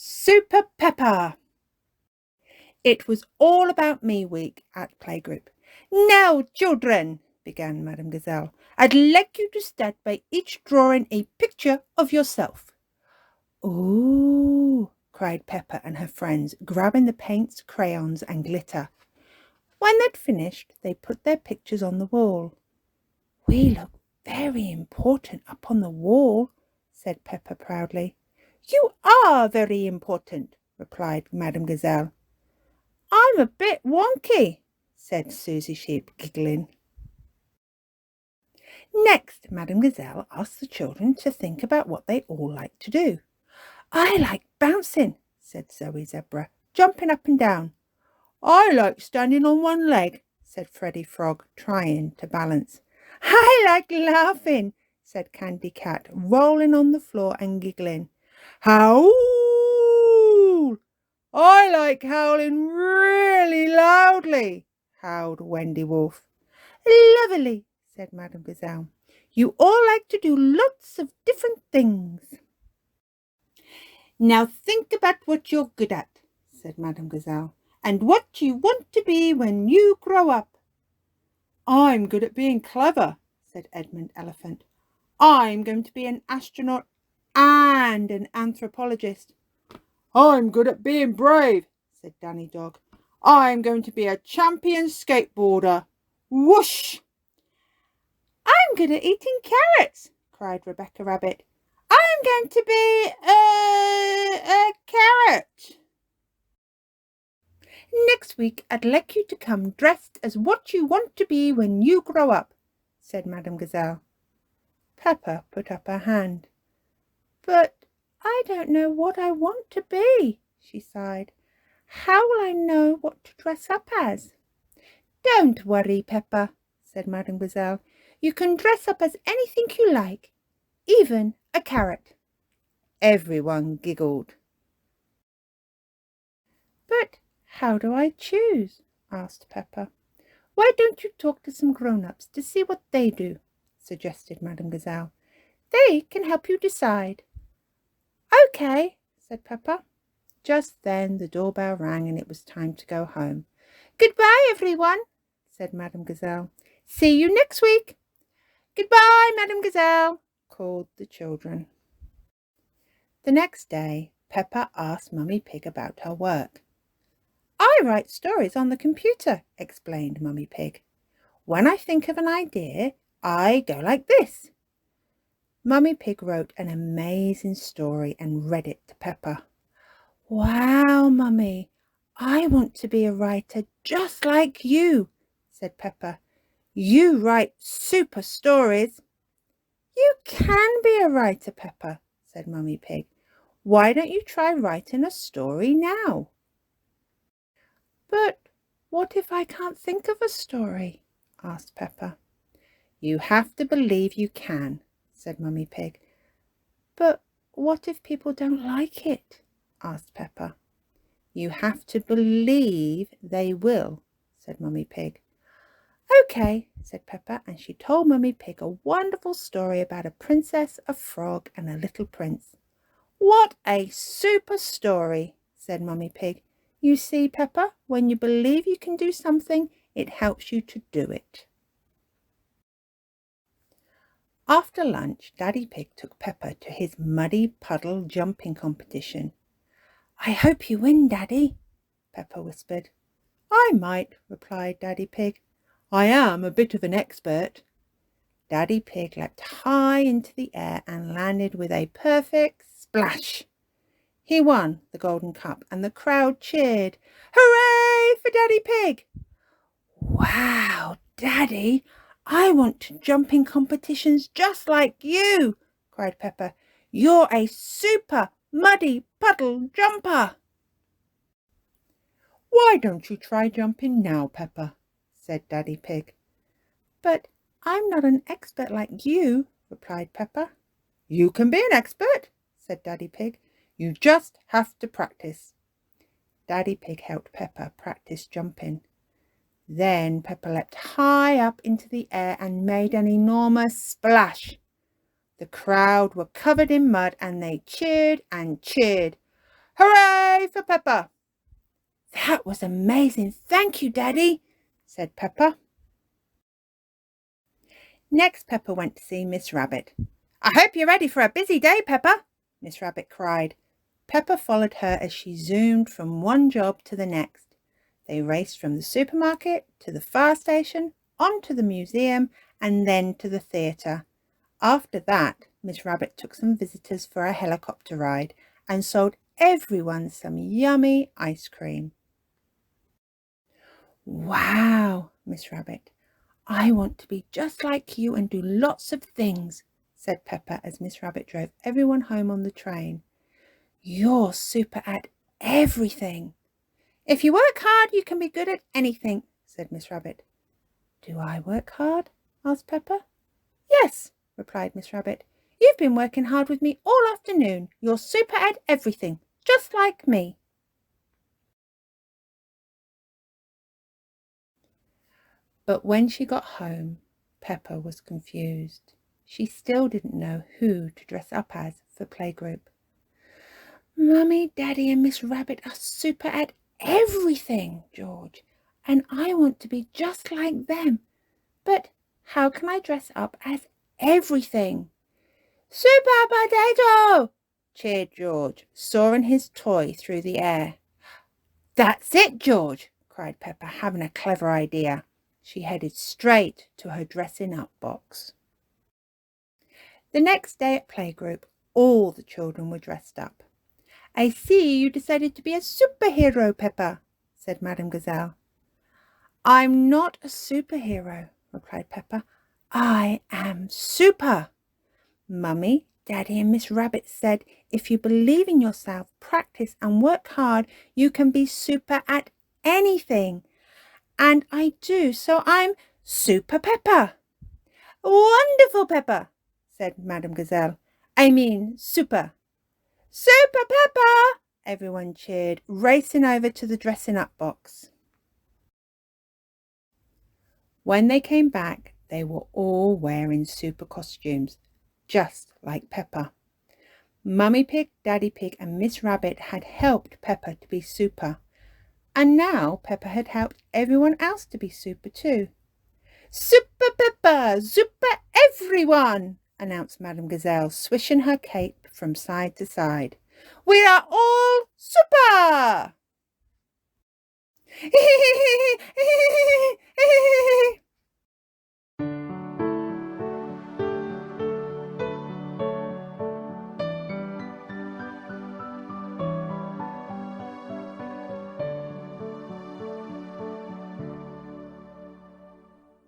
Super Peppa. It was all about me week at playgroup. Now, children, began Madame Gazelle, I'd like you to start by each drawing a picture of yourself. Ooh, cried Peppa and her friends, grabbing the paints, crayons, and glitter. When they'd finished, they put their pictures on the wall. We look very important up on the wall, said Peppa proudly. You are very important, replied Madame Gazelle. I'm a bit wonky, said Susie Sheep, giggling. Next, Madame Gazelle asked the children to think about what they all like to do. I like bouncing, said Zoe Zebra, jumping up and down. I like standing on one leg, said Freddie Frog, trying to balance. I like laughing, said Candy Cat, rolling on the floor and giggling. Howl! I like howling really loudly, howled Wendy Wolf. Lovely, said Madame Gazelle. You all like to do lots of different things. Now think about what you're good at, said Madame Gazelle, and what you want to be when you grow up. I'm good at being clever, said Edmund Elephant. I'm going to be an astronaut and an anthropologist. I'm good at being brave, said Danny Dog. I'm going to be a champion skateboarder. Whoosh! I'm good at eating carrots, cried Rebecca Rabbit. I'm going to be a carrot. Next week I'd like you to come dressed as what you want to be when you grow up, said Madame Gazelle. Peppa put up her hand. But I don't know what I want to be, she sighed. How will I know what to dress up as? Don't worry, Peppa, said Madame Gazelle. You can dress up as anything you like, even a carrot. Everyone giggled. But how do I choose? Asked Peppa. Why don't you talk to some grown-ups to see what they do? Suggested Madame Gazelle. They can help you decide. Okay, said Peppa. Just then the doorbell rang and it was time to go home. Goodbye, everyone, said Madame Gazelle. See you next week. Goodbye, Madame Gazelle, called the children. The next day, Peppa asked Mummy Pig about her work. I write stories on the computer, explained Mummy Pig. When I think of an idea, I go like this. Mummy Pig wrote an amazing story and read it to Peppa. Wow, Mummy, I want to be a writer just like you, said Peppa. You write super stories. You can be a writer, Peppa, said Mummy Pig. Why don't you try writing a story now? But what if I can't think of a story? Asked Peppa. You have to believe you can, said Mummy Pig. But what if people don't like it? Asked Peppa. You have to believe they will, said Mummy Pig. Okay, said Peppa, and she told Mummy Pig a wonderful story about a princess, a frog, and a little prince. What a super story, said Mummy Pig. You see, Peppa, when you believe you can do something, it helps you to do it. After lunch, Daddy Pig took Peppa to his muddy puddle jumping competition. I hope you win, Daddy, Peppa whispered. I might, replied Daddy Pig. I am a bit of an expert. Daddy Pig leapt high into the air and landed with a perfect splash. He won the golden cup and the crowd cheered. Hooray for Daddy Pig! Wow, Daddy, I want to jump in competitions just like you, cried Peppa. You're a super muddy puddle jumper. Why don't you try jumping now, Peppa? Said Daddy Pig. But I'm not an expert like you, replied Peppa. You can be an expert, said Daddy Pig. You just have to practice. Daddy Pig helped Peppa practice jumping. Then Peppa leapt high up into the air and made an enormous splash. The crowd were covered in mud and they cheered and cheered. Hooray for Peppa! That was amazing. Thank you, Daddy, said Peppa. Next, Peppa went to see Miss Rabbit. I hope you're ready for a busy day, Peppa, Miss Rabbit cried. Peppa followed her as she zoomed from one job to the next. They raced from the supermarket to the fire station, on to the museum, and then to the theatre. After that, Miss Rabbit took some visitors for a helicopter ride and sold everyone some yummy ice cream. Wow, Miss Rabbit, I want to be just like you and do lots of things, said Peppa as Miss Rabbit drove everyone home on the train. You're super at everything. If you work hard, you can be good at anything, said Miss Rabbit. Do I work hard? Asked Peppa. Yes, replied Miss Rabbit. You've been working hard with me all afternoon. You're super at everything, just like me. But when she got home, Peppa was confused. She still didn't know who to dress up as for playgroup. Mummy, Daddy and Miss Rabbit are super at everything, George, and I want to be just like them. But how can I dress up as everything? Super potato! Cheered George, soaring his toy through the air. That's it, George, cried Peppa, having a clever idea. She headed straight to her dressing up box. The next day at playgroup, all the children were dressed up. I see you decided to be a superhero, Peppa, said Madame Gazelle. I'm not a superhero, replied Peppa. I am super. Mummy, Daddy and Miss Rabbit said if you believe in yourself, practice and work hard, you can be super at anything. And I do, so I'm Super Peppa. Wonderful, Peppa, said Madame Gazelle. I mean, super. Super Peppa! Everyone cheered, racing over to the dressing up box. When they came back, they were all wearing super costumes, just like Peppa. Mummy Pig, Daddy Pig and Miss Rabbit had helped Peppa to be super. And now Peppa had helped everyone else to be super too. Super Peppa! Super everyone! Announced Madame Gazelle, swishing her cape from side to side. We are all super!